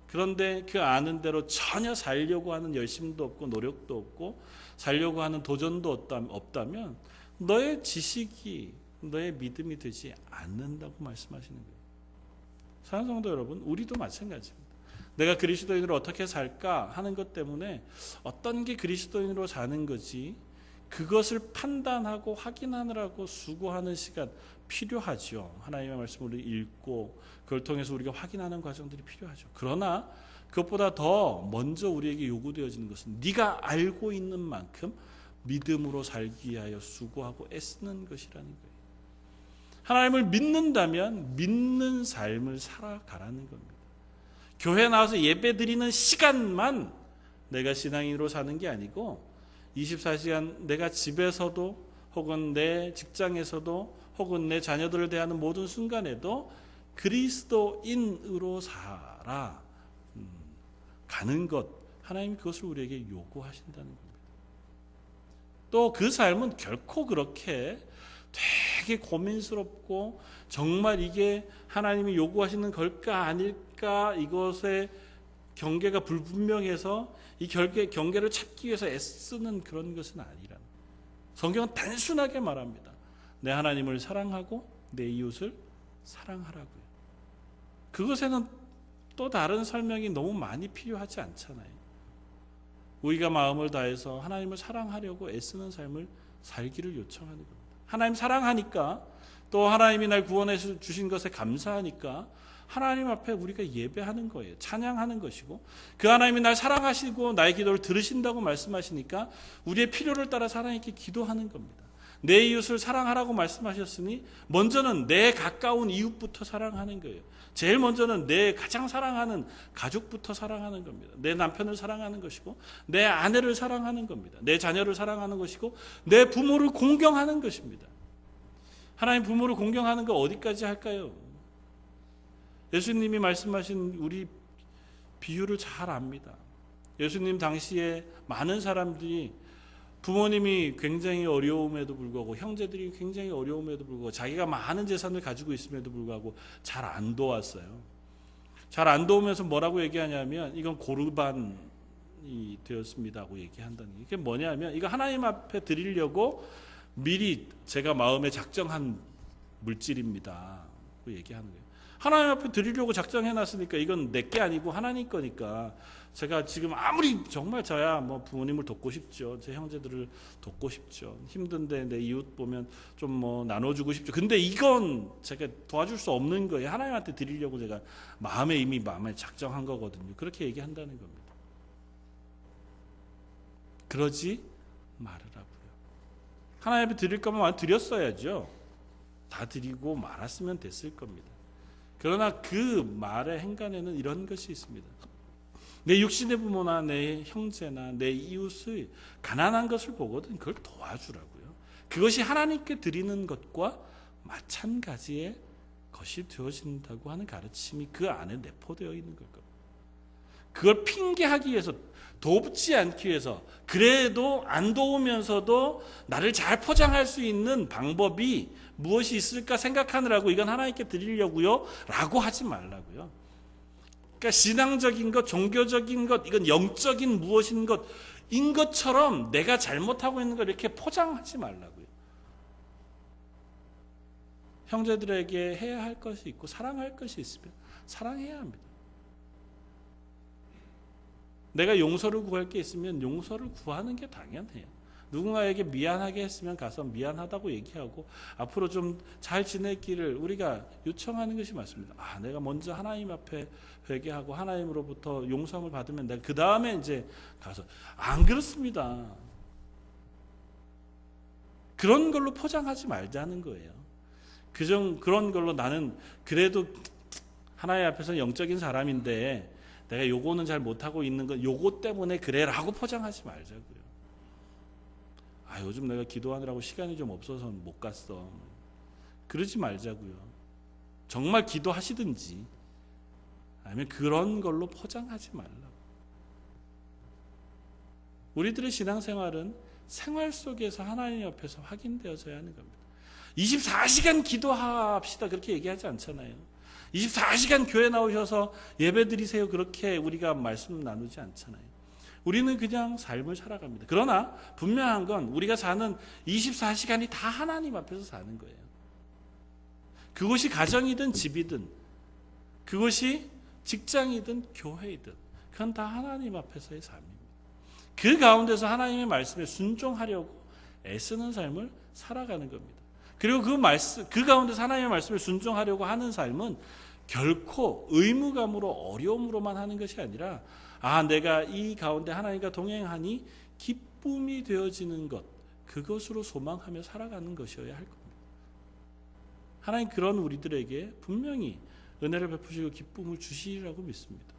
Speaker 1: 그런데 그 아는 대로 전혀 살려고 하는 열심도 없고 노력도 없고 살려고 하는 도전도 없다면 너의 지식이 너의 믿음이 되지 않는다고 말씀하시는 거예요. 사랑하는 성도 여러분, 우리도 마찬가지입니다. 내가 그리스도인으로 어떻게 살까 하는 것 때문에 어떤 게 그리스도인으로 사는 거지 그것을 판단하고 확인하느라고 수고하는 시간 필요하죠. 하나님의 말씀을 읽고 그걸 통해서 우리가 확인하는 과정들이 필요하죠. 그러나 그것보다 더 먼저 우리에게 요구되어지는 것은 네가 알고 있는 만큼 믿음으로 살기 위하여 수고하고 애쓰는 것이라는 거예요. 하나님을 믿는다면 믿는 삶을 살아가라는 겁니다. 교회 나와서 예배 드리는 시간만 내가 신앙인으로 사는 게 아니고 24시간 내가 집에서도 혹은 내 직장에서도 혹은 내 자녀들을 대하는 모든 순간에도 그리스도인으로 살아 가는 것, 하나님이 그것을 우리에게 요구하신다는 겁니다. 또 그 삶은 결코 그렇게 되게 고민스럽고 정말 이게 하나님이 요구하시는 걸까 아닐까 이것의 경계가 불분명해서 이 경계를 찾기 위해서 애쓰는 그런 것은 아니라는 성경은 단순하게 말합니다. 내 하나님을 사랑하고 내 이웃을 사랑하라고요. 그것에는 또 다른 설명이 너무 많이 필요하지 않잖아요. 우리가 마음을 다해서 하나님을 사랑하려고 애쓰는 삶을 살기를 요청하는 겁니다. 하나님 사랑하니까 또 하나님이 날 구원해 주신 것에 감사하니까 하나님 앞에 우리가 예배하는 거예요. 찬양하는 것이고 그 하나님이 날 사랑하시고 나의 기도를 들으신다고 말씀하시니까 우리의 필요를 따라서 하나님께 기도하는 겁니다. 내 이웃을 사랑하라고 말씀하셨으니 먼저는 내 가까운 이웃부터 사랑하는 거예요. 제일 먼저는 내 가장 사랑하는 가족부터 사랑하는 겁니다. 내 남편을 사랑하는 것이고 내 아내를 사랑하는 겁니다. 내 자녀를 사랑하는 것이고 내 부모를 공경하는 것입니다. 하나님 부모를 공경하는 거 어디까지 할까요? 예수님이 말씀하신 우리 비유를 잘 압니다. 예수님 당시에 많은 사람들이 부모님이 굉장히 어려움에도 불구하고 형제들이 굉장히 어려움에도 불구하고 자기가 많은 재산을 가지고 있음에도 불구하고 잘 안 도왔어요. 잘 안 도우면서 뭐라고 얘기하냐면 이건 고르반이 되었습니다고 얘기한다는 게 이게 뭐냐면 이거 하나님 앞에 드리려고 미리 제가 마음에 작정한 물질입니다. 그 얘기하는 거예요. 하나님 앞에 드리려고 작정해놨으니까 이건 내 게 아니고 하나님 거니까 제가 지금 아무리 정말 저야 뭐 부모님을 돕고 싶죠. 제 형제들을 돕고 싶죠. 힘든데 내 이웃 보면 좀 뭐 나눠주고 싶죠. 근데 이건 제가 도와줄 수 없는 거예요. 하나님한테 드리려고 제가 이미 마음에 작정한 거거든요. 그렇게 얘기한다는 겁니다. 그러지 말으라고요. 하나님 앞에 드릴 거면 드렸어야죠. 다 드리고 말았으면 됐을 겁니다. 그러나 그 말의 행간에는 이런 것이 있습니다. 내 육신의 부모나 내 형제나 내 이웃의 가난한 것을 보거든 그걸 도와주라고요. 그것이 하나님께 드리는 것과 마찬가지의 것이 되어진다고 하는 가르침이 그 안에 내포되어 있는 걸 겁니다. 그걸 핑계하기 위해서, 돕지 않기 위해서, 그래도 안 도우면서도 나를 잘 포장할 수 있는 방법이 무엇이 있을까 생각하느라고 이건 하나님께 드리려고요 라고 하지 말라고요. 그러니까 신앙적인 것, 종교적인 것, 이건 영적인 무엇인 것인 것처럼 내가 잘못하고 있는 걸 이렇게 포장하지 말라고요. 형제들에게 해야 할 것이 있고 사랑할 것이 있으면 사랑해야 합니다. 내가 용서를 구할 게 있으면 용서를 구하는 게 당연해요. 누군가에게 미안하게 했으면 가서 미안하다고 얘기하고 앞으로 좀 잘 지내기를 우리가 요청하는 것이 맞습니다. 내가 먼저 하나님 앞에 회개하고 하나님으로부터 용서함을 받으면 내가 그 다음에 이제 가서, 안 그렇습니다. 그런 걸로 포장하지 말자는 거예요. 그런 걸로 나는 그래도 하나님 앞에서 영적인 사람인데 내가 요거는 잘 못하고 있는 건 요거 때문에 그래라고 포장하지 말자고요. 요즘 내가 기도하느라고 시간이 좀 없어서 못 갔어. 그러지 말자고요. 정말 기도하시든지 아니면 그런 걸로 포장하지 말라고. 우리들의 신앙생활은 생활 속에서 하나님 옆에서 확인되어져야 하는 겁니다. 24시간 기도합시다 그렇게 얘기하지 않잖아요. 24시간 교회 나오셔서 예배 드리세요 그렇게 우리가 말씀 나누지 않잖아요. 우리는 그냥 삶을 살아갑니다. 그러나 분명한 건 우리가 사는 24시간이 다 하나님 앞에서 사는 거예요. 그것이 가정이든 집이든 그것이 직장이든 교회이든 그건 다 하나님 앞에서의 삶입니다. 그 가운데서 하나님의 말씀에 순종하려고 애쓰는 삶을 살아가는 겁니다. 그리고 그 가운데서 하나님의 말씀에 순종하려고 하는 삶은 결코 의무감으로 어려움으로만 하는 것이 아니라 내가 이 가운데 하나님과 동행하니 기쁨이 되어지는 것, 그것으로 소망하며 살아가는 것이어야 할 겁니다. 하나님 그런 우리들에게 분명히 은혜를 베푸시고 기쁨을 주시리라고 믿습니다.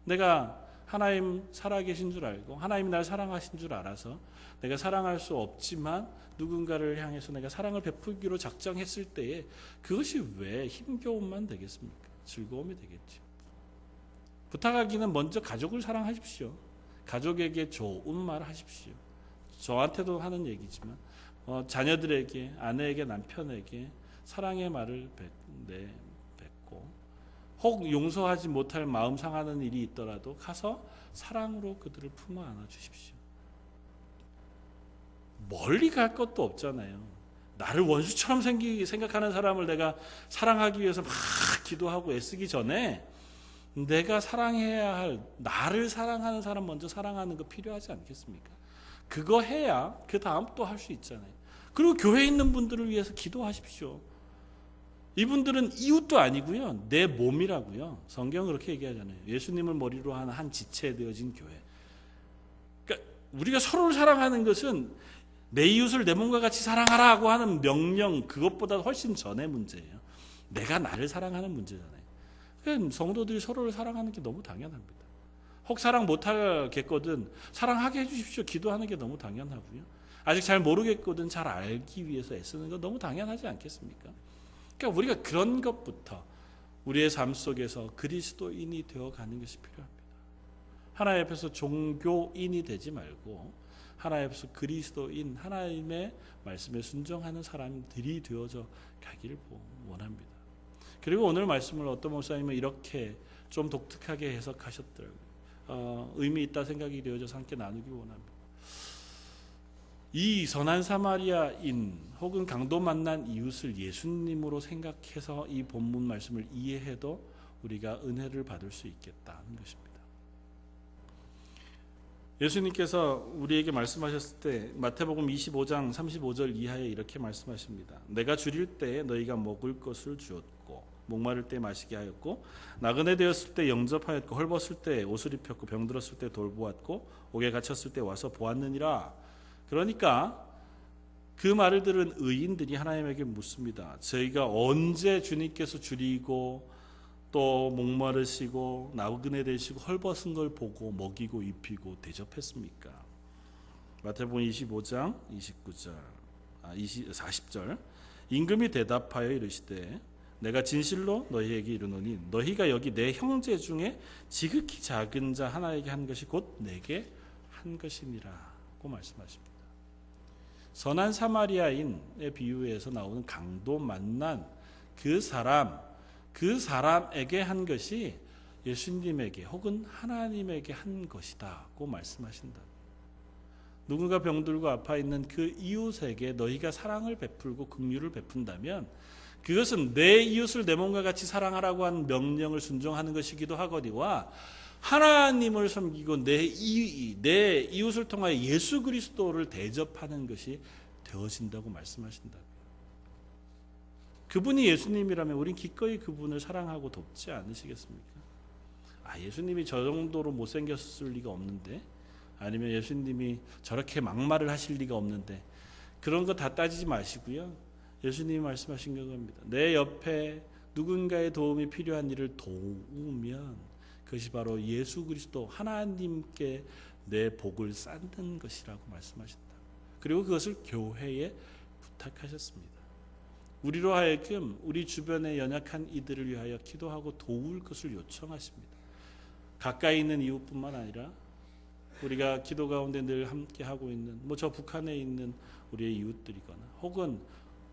Speaker 1: 내가 하나님 살아계신 줄 알고 하나님이 날 사랑하신 줄 알아서 내가 사랑할 수 없지만 누군가를 향해서 내가 사랑을 베풀기로 작정했을 때에 그것이 왜 힘겨움만 되겠습니까? 즐거움이 되겠죠. 부탁하기는 먼저 가족을 사랑하십시오. 가족에게 좋은 말 하십시오. 저한테도 하는 얘기지만 자녀들에게, 아내에게, 남편에게 사랑의 말을 뱉고 혹 용서하지 못할 마음 상하는 일이 있더라도 가서 사랑으로 그들을 품어 안아 주십시오. 멀리 갈 것도 없잖아요. 나를 원수처럼 생각하는 사람을 내가 사랑하기 위해서 막 기도하고 애쓰기 전에 내가 사랑해야 할, 나를 사랑하는 사람 먼저 사랑하는 거 필요하지 않겠습니까? 그거 해야 그 다음 또 할 수 있잖아요. 그리고 교회에 있는 분들을 위해서 기도하십시오. 이분들은 이웃도 아니고요, 내 몸이라고요. 성경은 그렇게 얘기하잖아요. 예수님을 머리로 하는 한 지체 되어진 교회. 그러니까 우리가 서로를 사랑하는 것은 내 이웃을 내 몸과 같이 사랑하라고 하는 명령, 그것보다 훨씬 전의 문제예요. 내가 나를 사랑하는 문제잖아요. 그러니까 성도들이 서로를 사랑하는 게 너무 당연합니다. 혹 사랑 못하겠거든 사랑하게 해주십시오. 기도하는 게 너무 당연하고요. 아직 잘 모르겠거든 잘 알기 위해서 애쓰는 거 너무 당연하지 않겠습니까? 그러니까 우리가 그런 것부터 우리의 삶 속에서 그리스도인이 되어가는 것이 필요합니다. 하나님 앞에서 종교인이 되지 말고 하나님 앞에서 그리스도인, 하나님의 말씀에 순종하는 사람들이 되어져 가기를 원합니다. 그리고 오늘 말씀을 어떤 목사님은 이렇게 좀 독특하게 해석하셨더라고요. 의미 있다 생각이 되어져서 함께 나누기 원합니다. 이 선한 사마리아인 혹은 강도 만난 이웃을 예수님으로 생각해서 이 본문 말씀을 이해해도 우리가 은혜를 받을 수 있겠다는 것입니다. 예수님께서 우리에게 말씀하셨을 때 마태복음 25장 35절 이하에 이렇게 말씀하십니다. 내가 줄일 때 너희가 먹을 것을 주었고 목마를 때 마시게 하였고 나그네 되었을 때 영접하였고 헐벗을 때 옷을 입혔고 병들었을 때 돌보았고 옥에 갇혔을 때 와서 보았느니라. 그러니까 그 말을 들은 의인들이 하나님에게 묻습니다. 저희가 언제 주님께서 줄이고 또 목마르시고 나그네 되시고 헐벗은 걸 보고 먹이고 입히고 대접했습니까? 마태복음 25장 40절 임금이 대답하여 이르시되 내가 진실로 너희에게 이르노니 너희가 여기 내 형제 중에 지극히 작은 자 하나에게 한 것이 곧 내게 한 것이니라고 말씀하십니다. 선한 사마리아인의 비유에서 나오는 강도 만난 그 사람에게 한 것이 예수님에게 혹은 하나님에게 한 것이다고 말씀하신다. 누군가 병들고 아파 있는 그 이웃에게 너희가 사랑을 베풀고 긍휼을 베푼다면 그것은 내 이웃을 내 몸과 같이 사랑하라고 하는 명령을 순종하는 것이기도 하거니와 하나님을 섬기고 내 이웃을 통하여 예수 그리스도를 대접하는 것이 되어진다고 말씀하신다. 그분이 예수님이라면 우린 기꺼이 그분을 사랑하고 돕지 않으시겠습니까? 예수님이 저 정도로 못생겼을 리가 없는데, 아니면 예수님이 저렇게 막말을 하실 리가 없는데, 그런 거 다 따지지 마시고요. 예수님이 말씀하신 겁니다. 내 옆에 누군가의 도움이 필요한 일을 도우면 그것이 바로 예수 그리스도 하나님께 내 복을 쌓는 것이라고 말씀하신다. 그리고 그것을 교회에 부탁하셨습니다. 우리로 하여금 우리 주변의 연약한 이들을 위하여 기도하고 도울 것을 요청하십니다. 가까이 있는 이웃뿐만 아니라 우리가 기도 가운데 늘 함께 하고 있는 저 북한에 있는 우리의 이웃들이거나 혹은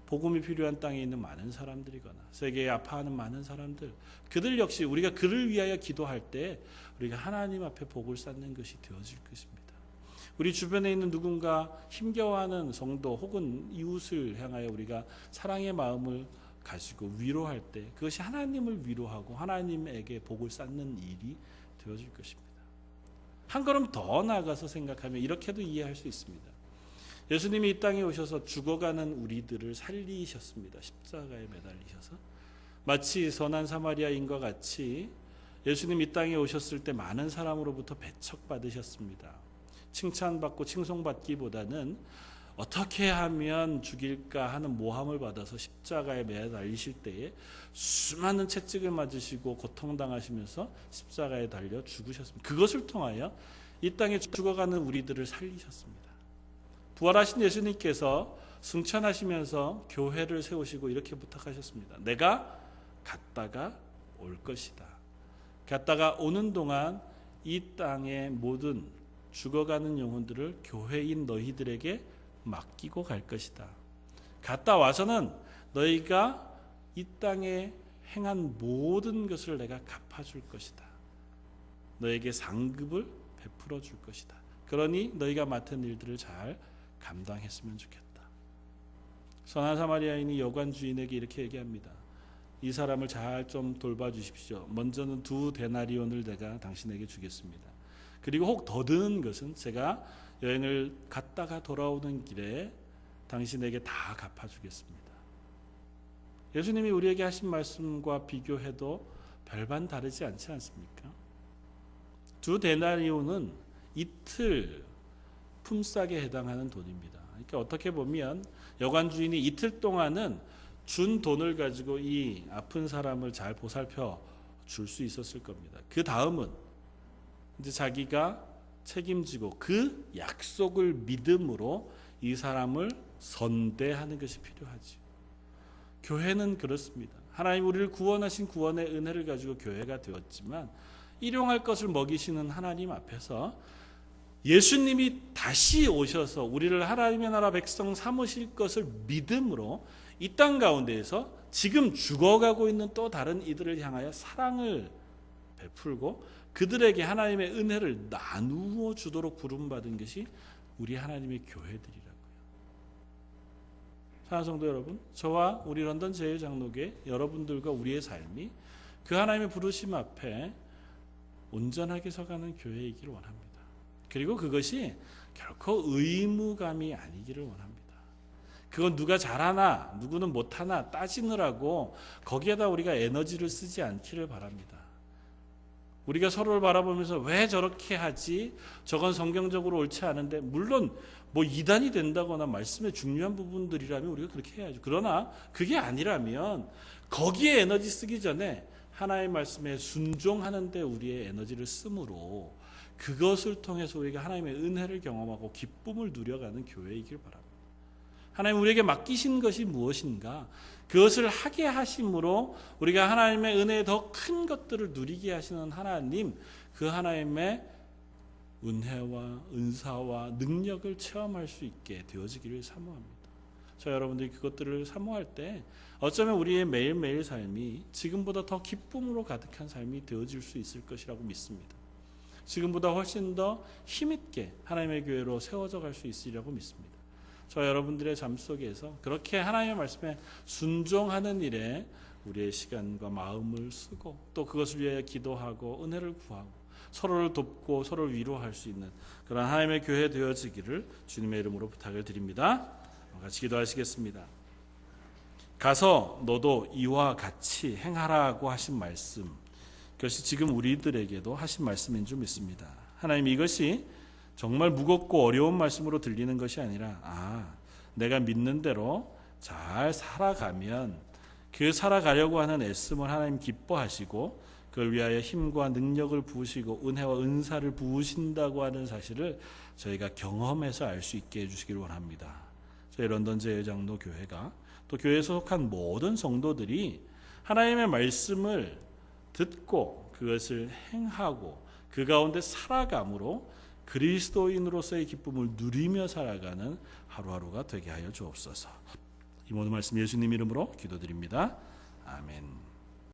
Speaker 1: 복음이 필요한 땅에 있는 많은 사람들이거나 세계에 아파하는 많은 사람들, 그들 역시 우리가 그를 위하여 기도할 때 우리가 하나님 앞에 복을 쌓는 것이 되어질 것입니다. 우리 주변에 있는 누군가 힘겨워하는 성도 혹은 이웃을 향하여 우리가 사랑의 마음을 가지고 위로할 때 그것이 하나님을 위로하고 하나님에게 복을 쌓는 일이 되어질 것입니다. 한 걸음 더 나아가서 생각하면 이렇게도 이해할 수 있습니다. 예수님이 이 땅에 오셔서 죽어가는 우리들을 살리셨습니다. 십자가에 매달리셔서. 마치 선한 사마리아인과 같이 예수님이 이 땅에 오셨을 때 많은 사람으로부터 배척받으셨습니다. 칭찬받고 칭송받기보다는 어떻게 하면 죽일까 하는 모함을 받아서 십자가에 매달리실 때에 수많은 채찍을 맞으시고 고통당하시면서 십자가에 달려 죽으셨습니다. 그것을 통하여 이 땅에 죽어가는 우리들을 살리셨습니다. 부활하신 예수님께서 승천하시면서 교회를 세우시고 이렇게 부탁하셨습니다. 내가 갔다가 올 것이다. 갔다가 오는 동안 이 땅의 모든 죽어가는 영혼들을 교회인 너희들에게 맡기고 갈 것이다. 갔다 와서는 너희가 이 땅에 행한 모든 것을 내가 갚아줄 것이다. 너에게 상급을 베풀어 줄 것이다. 그러니 너희가 맡은 일들을 잘 감당했으면 좋겠다. 선한 사마리아인이 여관 주인에게 이렇게 얘기합니다. 이 사람을 잘 좀 돌봐주십시오. 먼저는 2 데나리온을 내가 당신에게 주겠습니다. 그리고 혹 더 드는 것은 제가 여행을 갔다가 돌아오는 길에 당신에게 다 갚아주겠습니다. 예수님이 우리에게 하신 말씀과 비교해도 별반 다르지 않지 않습니까? 2 데나리온은 이틀 품삯에 해당하는 돈입니다. 그러니까 어떻게 보면 여관 주인이 이틀 동안은 준 돈을 가지고 이 아픈 사람을 잘 보살펴 줄 수 있었을 겁니다. 그 다음은 이제 자기가 책임지고 그 약속을 믿음으로 이 사람을 선대하는 것이 필요하죠. 교회는 그렇습니다. 하나님 우리를 구원하신 구원의 은혜를 가지고 교회가 되었지만 일용할 것을 먹이시는 하나님 앞에서 예수님이 다시 오셔서 우리를 하나님의 나라 백성 삼으실 것을 믿음으로 이 땅 가운데에서 지금 죽어가고 있는 또 다른 이들을 향하여 사랑을 베풀고 그들에게 하나님의 은혜를 나누어 주도록 부름받은 것이 우리 하나님의 교회들이라고요. 사랑하는 성도 여러분, 저와 우리 런던 제일장로교회 여러분들과 우리의 삶이 그 하나님의 부르심 앞에 온전하게 서가는 교회이기를 원합니다. 그리고 그것이 결코 의무감이 아니기를 원합니다. 그건 누가 잘하나 누구는 못하나 따지느라고 거기에다 우리가 에너지를 쓰지 않기를 바랍니다. 우리가 서로를 바라보면서 왜 저렇게 하지? 저건 성경적으로 옳지 않은데, 물론 뭐 이단이 된다거나 말씀의 중요한 부분들이라면 우리가 그렇게 해야죠. 그러나 그게 아니라면 거기에 에너지 쓰기 전에 하나님의 말씀에 순종하는 데 우리의 에너지를 쓰므로 그것을 통해서 우리가 하나님의 은혜를 경험하고 기쁨을 누려가는 교회이길 바랍니다. 하나님 우리에게 맡기신 것이 무엇인가? 그것을 하게 하심으로 우리가 하나님의 은혜의 더 큰 것들을 누리게 하시는 하나님, 그 하나님의 은혜와 은사와 능력을 체험할 수 있게 되어지기를 사모합니다. 저 여러분들이 그것들을 사모할 때 어쩌면 우리의 매일매일 삶이 지금보다 더 기쁨으로 가득한 삶이 되어질 수 있을 것이라고 믿습니다. 지금보다 훨씬 더 힘있게 하나님의 교회로 세워져 갈 수 있으리라고 믿습니다. 저 여러분들의 삶 속에서 그렇게 하나님의 말씀에 순종하는 일에 우리의 시간과 마음을 쓰고 또 그것을 위해 기도하고 은혜를 구하고 서로를 돕고 서로를 위로할 수 있는 그런 하나님의 교회 되어지기를 주님의 이름으로 부탁을 드립니다. 같이 기도하시겠습니다. 가서 너도 이와 같이 행하라고 하신 말씀, 그것이 지금 우리들에게도 하신 말씀인 줄 믿습니다. 하나님, 이것이 정말 무겁고 어려운 말씀으로 들리는 것이 아니라 내가 믿는 대로 잘 살아가면 그 살아가려고 하는 애씀을 하나님 기뻐하시고 그걸 위하여 힘과 능력을 부으시고 은혜와 은사를 부으신다고 하는 사실을 저희가 경험해서 알 수 있게 해주시길 원합니다. 저희 런던 제일장로 교회가 또 교회에 소속한 모든 성도들이 하나님의 말씀을 듣고 그것을 행하고 그 가운데 살아감으로 그리스도인으로서의 기쁨을 누리며 살아가는 하루하루가 되게 하여 주옵소서. 이 모든 말씀 예수님 이름으로 기도드립니다. 아멘.